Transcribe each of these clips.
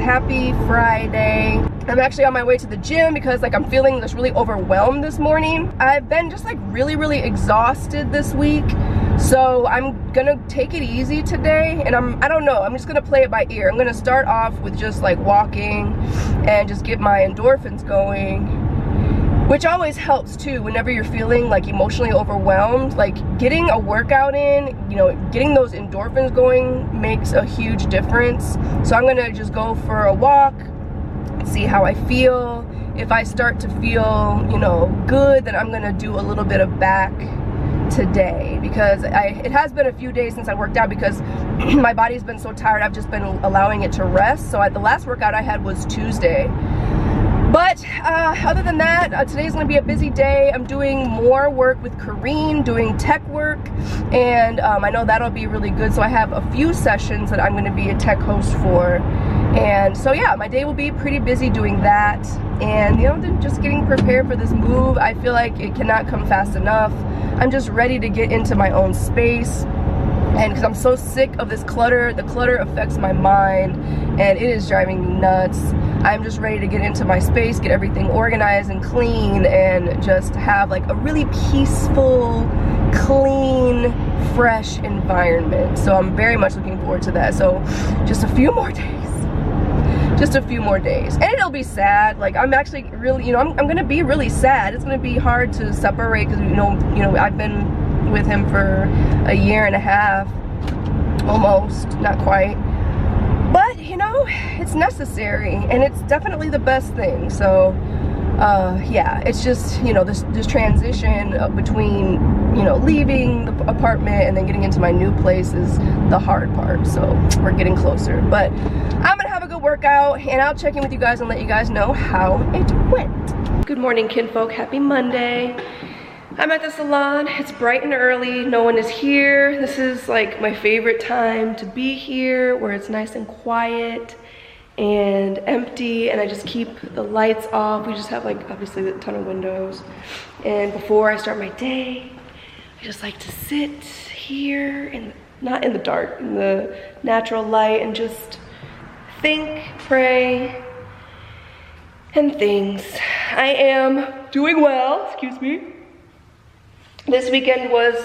happy Friday. I'm actually on my way to the gym because like I'm feeling just really overwhelmed this morning. I've been just like really exhausted this week. So I'm gonna take it easy today, and I don't know, I'm just gonna play it by ear. I'm gonna start off with just like walking and just get my endorphins going, which always helps too whenever you're feeling like emotionally overwhelmed. Like getting a workout in, you know, getting those endorphins going makes a huge difference. So I'm gonna just go for a walk, see how I feel. If I start to feel, you know, good, then I'm gonna do a little bit of back today, because it has been a few days since I worked out because my body's been so tired. I've just been allowing it to rest. So the last workout I had was Tuesday. But other than that, today's gonna be a busy day. I'm doing more work with Kareen, doing tech work, and I know that'll be really good. So I have a few sessions that I'm gonna be a tech host for. And so yeah, my day will be pretty busy doing that. And you know, just getting prepared for this move. I feel like it cannot come fast enough. I'm just ready to get into my own space. And because I'm so sick of this clutter, the clutter affects my mind and it is driving me nuts. I'm just ready to get into my space, get everything organized and clean, and just have like a really peaceful, clean, fresh environment. So I'm very much looking forward to that. So just a few more days. Just a few more days, and it'll be sad. Like I'm actually really, you know, I'm gonna be really sad. It's gonna be hard to separate because you know I've been with him for a year and a half, almost, not quite. But you know, it's necessary, and it's definitely the best thing. So yeah, it's just, you know, this transition between, you know, leaving the apartment and then getting into my new place is the hard part. So we're getting closer, but I'm gonna have a good workout and I'll check in with you guys and let you guys know how it went. Good morning, kinfolk. Happy Monday. I'm at the salon. It's bright and early. No one is here. This is like my favorite time to be here, where it's nice and quiet and empty, and I just keep the lights off. We just have like obviously a ton of windows. And before I start my day, I just like to sit here and not in the dark, in the natural light, and just think, pray, and things. I am doing well, excuse me. This weekend was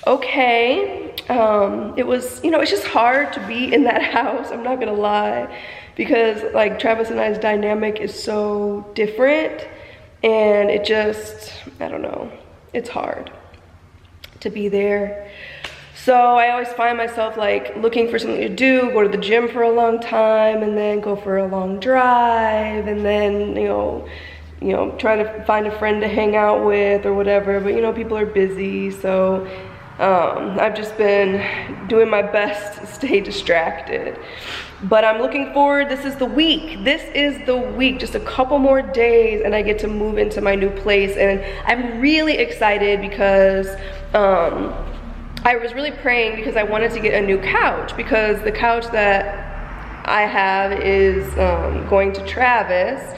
okay. It was, you know, it's just hard to be in that house, I'm not gonna lie, because like Travis and I's dynamic is so different, and it just, I don't know, it's hard to be there. So I always find myself like looking for something to do, go to the gym for a long time, and then go for a long drive, and then, you know, try to find a friend to hang out with or whatever, but you know, people are busy. So I've just been doing my best to stay distracted. But I'm looking forward. This is the week. This is the week. Just a couple more days and I get to move into my new place. And I'm really excited because I was really praying because I wanted to get a new couch, because the couch that I have is going to Travis.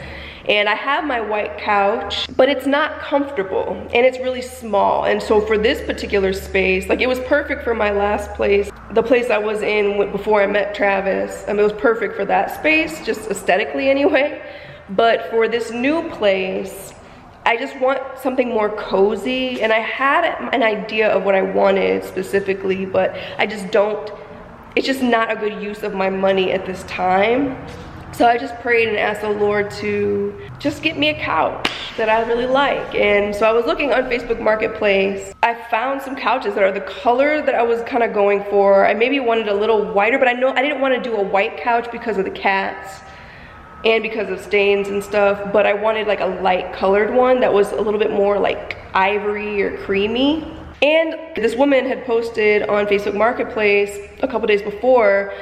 And I have my white couch, but it's not comfortable and it's really small. And so for this particular space, like it was perfect for my last place, the place I was in before I met Travis. I mean, it was perfect for that space, just aesthetically anyway. But for this new place, I just want something more cozy. And I had an idea of what I wanted specifically, but I just don't, it's just not a good use of my money at this time. So I just prayed and asked the Lord to just get me a couch that I really like. And so I was looking on Facebook Marketplace. I found some couches that are the color that I was kind of going for. I maybe wanted a little whiter, but I know I didn't want to do a white couch because of the cats and because of stains and stuff. But I wanted like a light colored one that was a little bit more like ivory or creamy. And this woman had posted on Facebook Marketplace a couple days before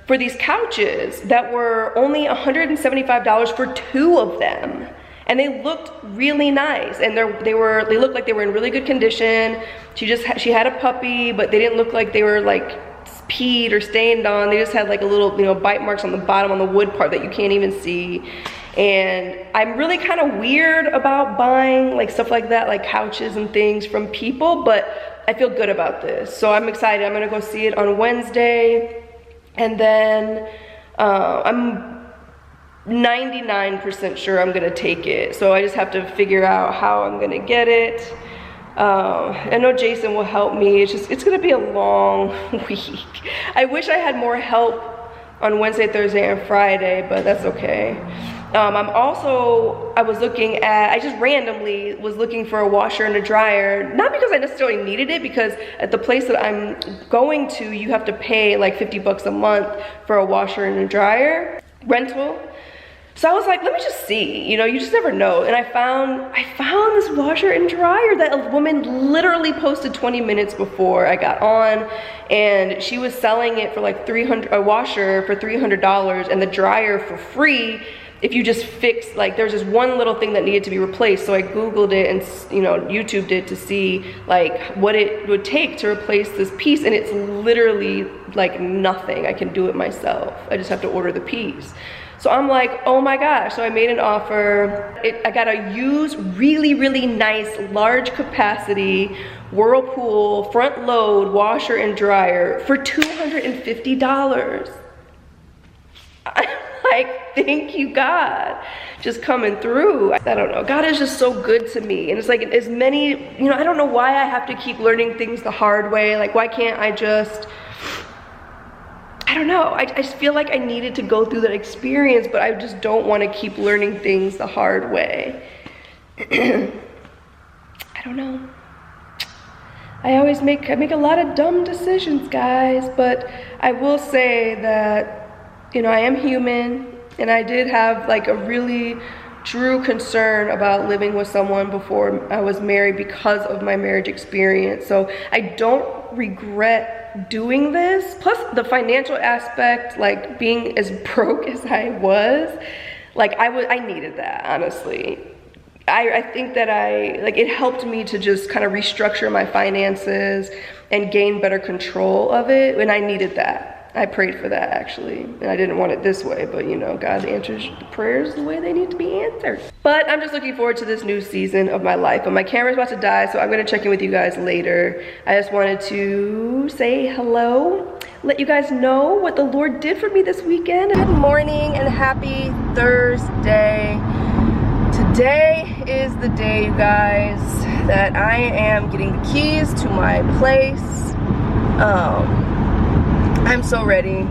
for these couches that were only $175 for 2 of them. And they looked really nice, and they looked like they were in really good condition. She had a puppy, but they didn't look like they were like peed or stained on. They just had like a little, you know, bite marks on the bottom on the wood part that you can't even see. And I'm really kind of weird about buying like stuff like that, like couches and things from people, but I feel good about this. So I'm excited. I'm gonna go see it on Wednesday. And then I'm 99% sure I'm gonna take it. So I just have to figure out how I'm gonna get it. I know Jason will help me. It's gonna be a long week. I wish I had more help on Wednesday, Thursday, and Friday, but that's okay. I just randomly was looking for a washer and a dryer, not because I necessarily needed it, because at the place that I'm going to, you have to pay like 50 bucks a month for a washer and a dryer rental. So I was like, let me just see, you know, you just never know. And I found this washer and dryer that a woman literally posted 20 minutes before I got on, and she was selling it for like a washer for $300 and the dryer for free if you just fix, like, there's this one little thing that needed to be replaced. So I Googled it and, you know, YouTubed it to see like what it would take to replace this piece, and it's literally like nothing. I can do it myself. I just have to order the piece. So I'm like, oh my gosh. So I made an offer. I got a used, really, really nice, large capacity Whirlpool front load washer and dryer for $250. I'm like, thank you, God, just coming through. I don't know, God is just so good to me. And it's like, as many, you know, I don't know why I have to keep learning things the hard way. Like, why can't I just, I don't know, I just feel like I needed to go through that experience, but I just don't want to keep learning things the hard way. I don't know. I make a lot of dumb decisions, guys, but I will say that, you know, I am human, and I did have like a really true concern about living with someone before I was married because of my marriage experience. So I don't regret doing this. Plus the financial aspect, like being as broke as I was, like I needed that, honestly. I think that it helped me to just kind of restructure my finances and gain better control of it, and I needed that. I prayed for that, actually, and I didn't want it this way, but you know, God answers the prayers the way they need to be answered. But I'm just looking forward to this new season of my life. But my camera's about to die, so I'm gonna check in with you guys later. I just wanted to say hello, let you guys know what the Lord did for me this weekend. Good morning and happy Thursday. Today is the day, you guys, that I am getting the keys to my place. I'm so ready.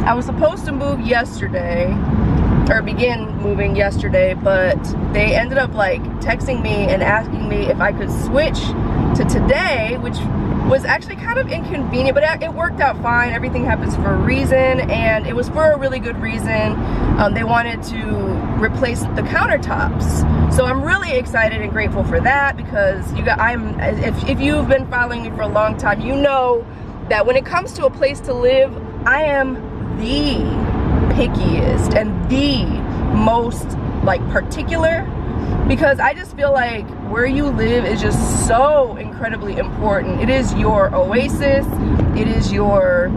I was supposed to move yesterday, or begin moving yesterday, but they ended up like texting me and asking me if I could switch to today, which was actually kind of inconvenient, but it worked out fine. Everything happens for a reason, and it was for a really good reason. They wanted to replace the countertops. So I'm really excited and grateful for that, because if you've been following me for a long time, you know that when it comes to a place to live, I am the pickiest and the most like particular, because I just feel like where you live is just so incredibly important. It is your oasis. It is your,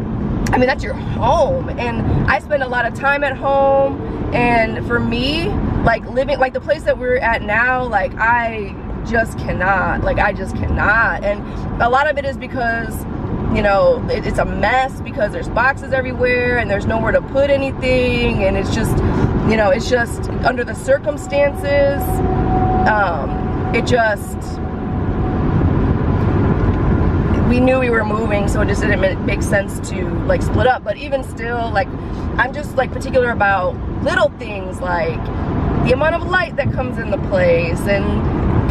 I mean, that's your home. And I spend a lot of time at home, and for me, like living, like the place that we're at now, like I just cannot, and a lot of it is because, you know, it's a mess because there's boxes everywhere and there's nowhere to put anything, and it's just, you know, it's just under the circumstances, we knew we were moving, so it just didn't make sense to like split up. But even still, like, I'm just like particular about little things like the amount of light that comes in the place, and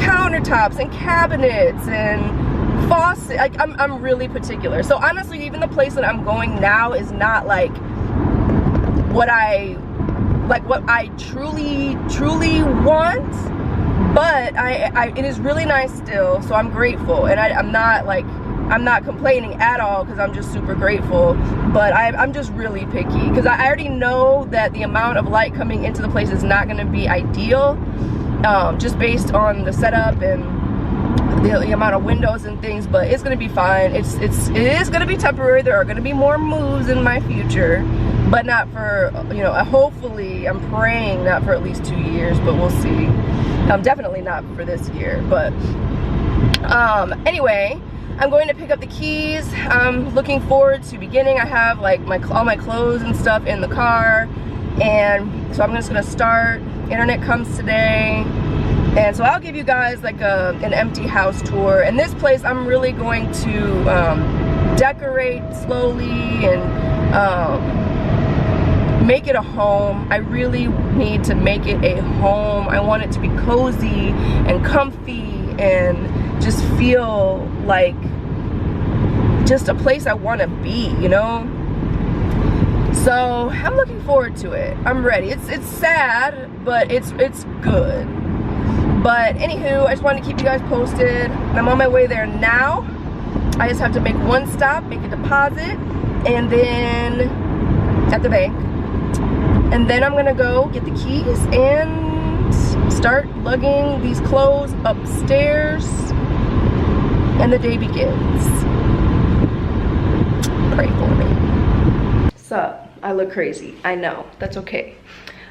countertops and cabinets and faucet. Like I'm really particular. So honestly, even the place that I'm going now is not like what I truly want, but it is really nice still, so I'm grateful, and I'm not complaining at all, because I'm just super grateful. But I'm just really picky, because I already know that the amount of light coming into the place is not going to be ideal, just based on the setup and the amount of windows and things, but it's gonna be fine. It is gonna be temporary. There are gonna be more moves in my future, but not for, you know, hopefully, I'm praying not for at least 2 years, but we'll see. Definitely not for this year. But anyway, I'm going to pick up the keys. I'm looking forward to beginning. I have like all my clothes and stuff in the car, and so I'm just gonna start. Internet comes today, and so I'll give you guys like an empty house tour. And this place I'm really going to decorate slowly and make it a home. I really need to make it a home. I want it to be cozy and comfy and just feel like just a place I want to be, you know? So I'm looking forward to it. I'm ready. It's sad, but it's good. But anywho, I just wanted to keep you guys posted. I'm on my way there now. I just have to make one stop, make a deposit, and then at the bank. And then I'm gonna go get the keys and start lugging these clothes upstairs, and the day begins. Pray for me. Sup, I look crazy. I know, that's okay.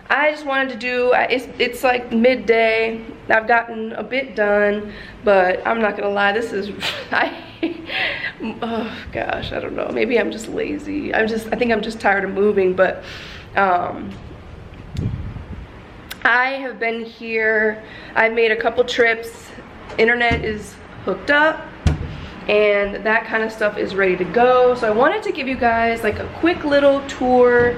I just wanted to do, it's like midday. I've gotten a bit done, but I'm not gonna lie, this is, oh gosh, I don't know. Maybe I'm just lazy. I think I'm just tired of moving, but I have been here. I've made a couple trips. Internet is hooked up, and that kind of stuff is ready to go. So I wanted to give you guys like a quick little tour.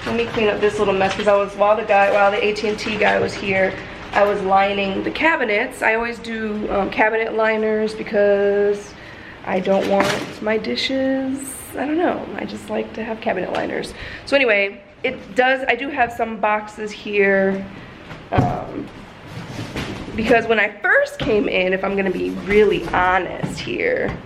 Let me clean up this little mess, because I was, while the AT&T guy was here, I was lining the cabinets. I always do cabinet liners because I don't want my dishes, I don't know, I just like to have cabinet liners. So anyway, I do have some boxes here, because when I first came in, if I'm gonna be really honest here,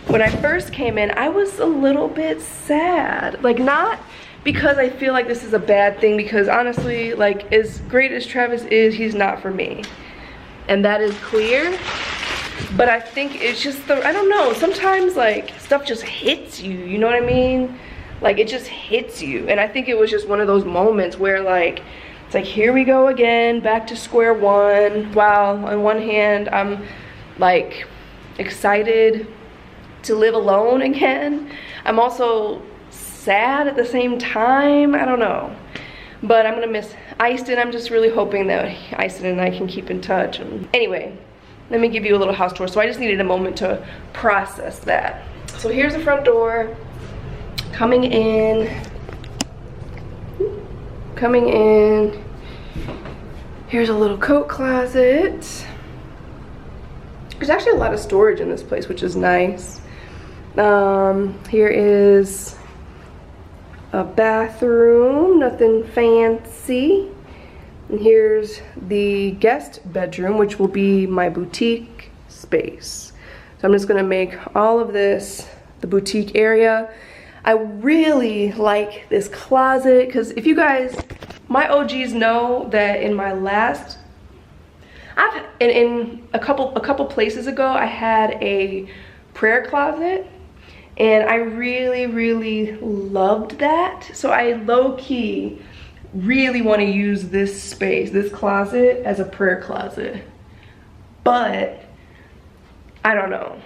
when I first came in, I was a little bit sad. Like, not because I feel like this is a bad thing, because honestly, like, as great as Travis is, he's not for me. And that is clear. But I think it's just I don't know, sometimes like stuff just hits you, you know what I mean? Like, it just hits you. And I think it was just one of those moments where like, it's like, here we go again, back to square one. While on one hand, I'm like excited to live alone again, I'm also sad at the same time. I don't know. But I'm gonna miss Easton. I'm just really hoping that Easton and I can keep in touch. And anyway, let me give you a little house tour. So I just needed a moment to process that. So here's the front door. Coming in. Here's a little coat closet. There's actually a lot of storage in this place, which is nice. Here is a bathroom, nothing fancy. And here's the guest bedroom, which will be my boutique space. So I'm just gonna make all of this the boutique area. I really like this closet, because if you guys, my OGs know that in my last, in a couple places ago, I had a prayer closet, and I really loved that. So I low-key really want to use this space, this closet, as a prayer closet. But I don't know,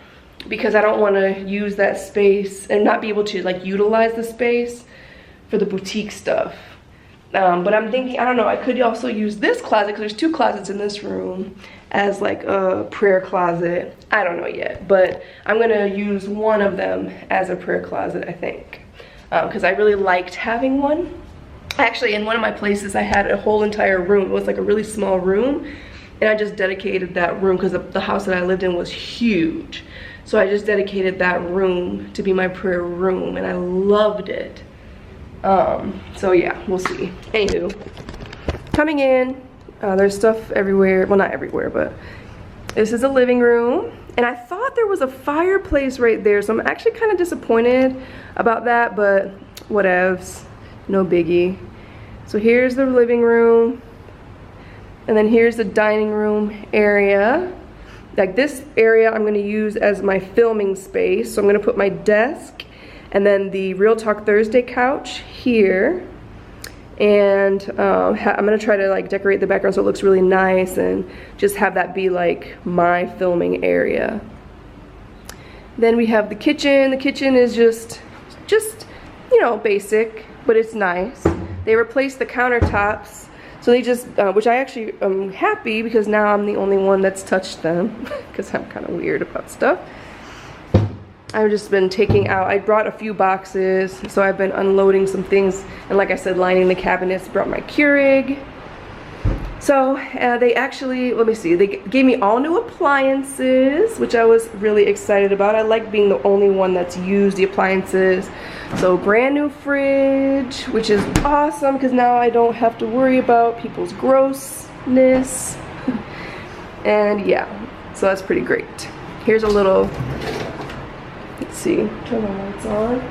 because I don't want to use that space and not be able to like utilize the space for the boutique stuff. But I'm thinking, I don't know, I could also use this closet, because there's two closets in this room, as like a prayer closet. I don't know yet, but I'm gonna use one of them as a prayer closet, I think, because I really liked having one. Actually, in one of my places, I had a whole entire room. It was like a really small room, and I just dedicated that room, because the house that I lived in was huge. So I just dedicated that room to be my prayer room, and I loved it. So yeah, we'll see. Anywho, coming in, there's stuff everywhere. Well, not everywhere, but this is a living room. And I thought there was a fireplace right there, so I'm actually kind of disappointed about that, but whatevs, no biggie. So here's the living room, and then here's the dining room area. Like, this area I'm gonna use as my filming space. So I'm gonna put my desk and then the Real Talk Thursday couch here. and I'm gonna try to like decorate the background so it looks really nice and just have that be like my filming area. Then we have the kitchen. The kitchen is just you know, basic, but it's nice. They replaced the countertops, so they just which I actually am happy because now I'm the only one that's touched them because I'm kind of weird about stuff. I've just been taking out, I brought a few boxes, so I've been unloading some things, and like I said, lining the cabinets. Brought my Keurig. So they actually, let me see, they gave me all new appliances, which I was really excited about. I like being the only one that's used the appliances. So brand new fridge, which is awesome because now I don't have to worry about people's grossness. And yeah, so that's pretty great. Here's a little, let's see, turn the lights on.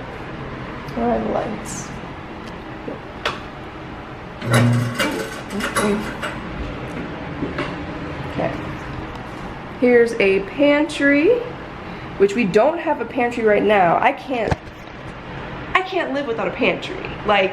I have lights. Okay. Here's a pantry, which we don't have a pantry right now. I can't live without a pantry. Like,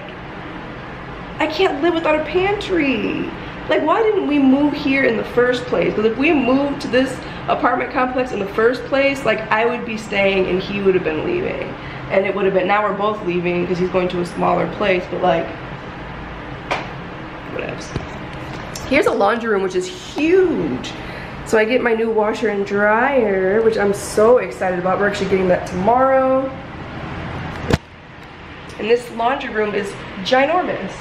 I can't live without a pantry. Like, why didn't we move here in the first place? Because if we moved to this apartment complex in the first place, like, I would be staying and he would have been leaving. And it would have been, now we're both leaving because he's going to a smaller place, but like, whatevs. Here's a laundry room, which is huge. So I get my new washer and dryer, which I'm so excited about. We're actually getting that tomorrow. And this laundry room is ginormous.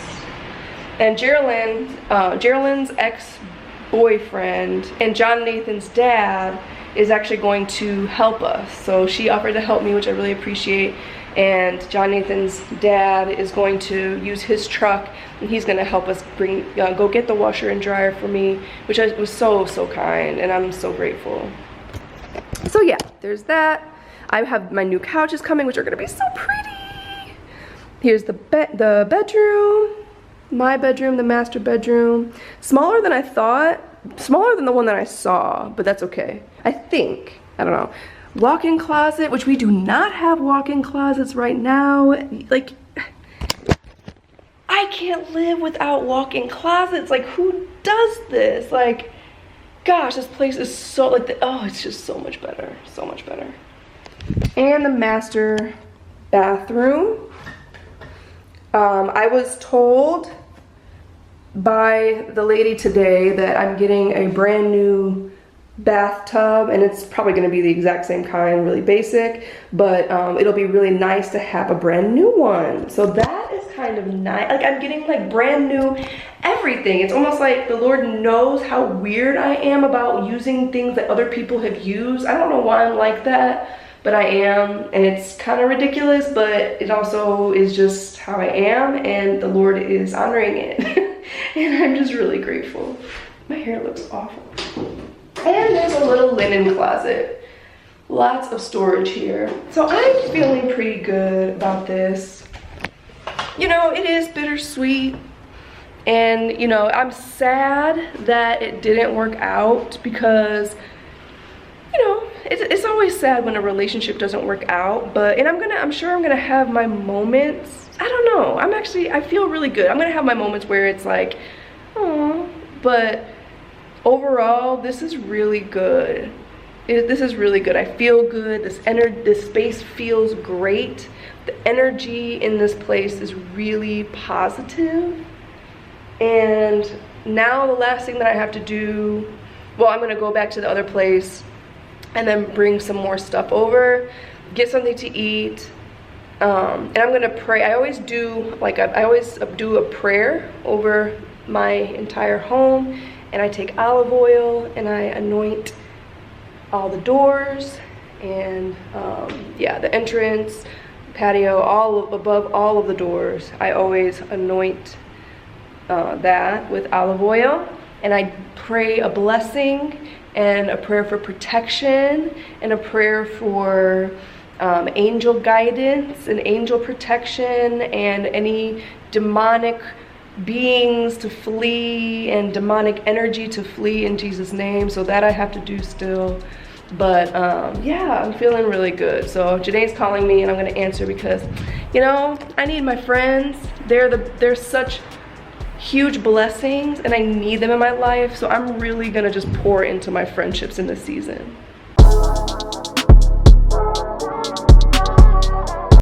And Geralyn's ex-boyfriend and John Nathan's dad is actually going to help us. So she offered to help me, which I really appreciate. And John Nathan's dad is going to use his truck, and he's going to help us go get the washer and dryer for me, which was so kind, and I'm so grateful. So yeah, there's that. I have my new couches coming, which are going to be so pretty. Here's the bedroom, my bedroom, the master bedroom. Smaller than I thought, smaller than the one that I saw, but that's okay. I think, I don't know. Walk-in closet, which we do not have walk-in closets right now. Like, I can't live without walk-in closets. Like, who does this? Like, gosh, this place is so, like, oh, it's just so much better, so much better. And the master bathroom. I was told by the lady today that I'm getting a brand new bathtub, and it's probably going to be the exact same kind, really basic, but it'll be really nice to have a brand new one. So that is kind of nice. Like, I'm getting like brand new everything. It's almost like the Lord knows how weird I am about using things that other people have used. I don't know why I'm like that, but I am, and it's kind of ridiculous, but it also is just how I am, and the Lord is honoring it. And I'm just really grateful. My hair looks awful. And there's a little linen closet. Lots of storage here. So I'm feeling pretty good about this. You know, it is bittersweet. And, you know, I'm sad that it didn't work out because, you know, it's always sad when a relationship doesn't work out. But, and I'm sure I'm gonna have my moments. I don't know. I feel really good. I'm gonna have my moments where it's like, oh, but overall, this is really good. This is really good. I feel good. This space feels great. The energy in this place is really positive. And now the last thing that I have to do, well, I'm gonna go back to the other place and then bring some more stuff over, get something to eat, and I'm gonna pray. I always do a prayer over my entire home, and I take olive oil and I anoint all the doors and yeah, the entrance, patio, above all of the doors. I always anoint that with olive oil, and I pray a blessing and a prayer for protection and a prayer for angel guidance and angel protection and any demonic beings to flee and demonic energy to flee in Jesus' name. So that I have to do still. But yeah, I'm feeling really good. So Janae's calling me and I'm gonna answer because, you know, I need my friends. They're such huge blessings and I need them in my life. So I'm really gonna just pour into my friendships in this season.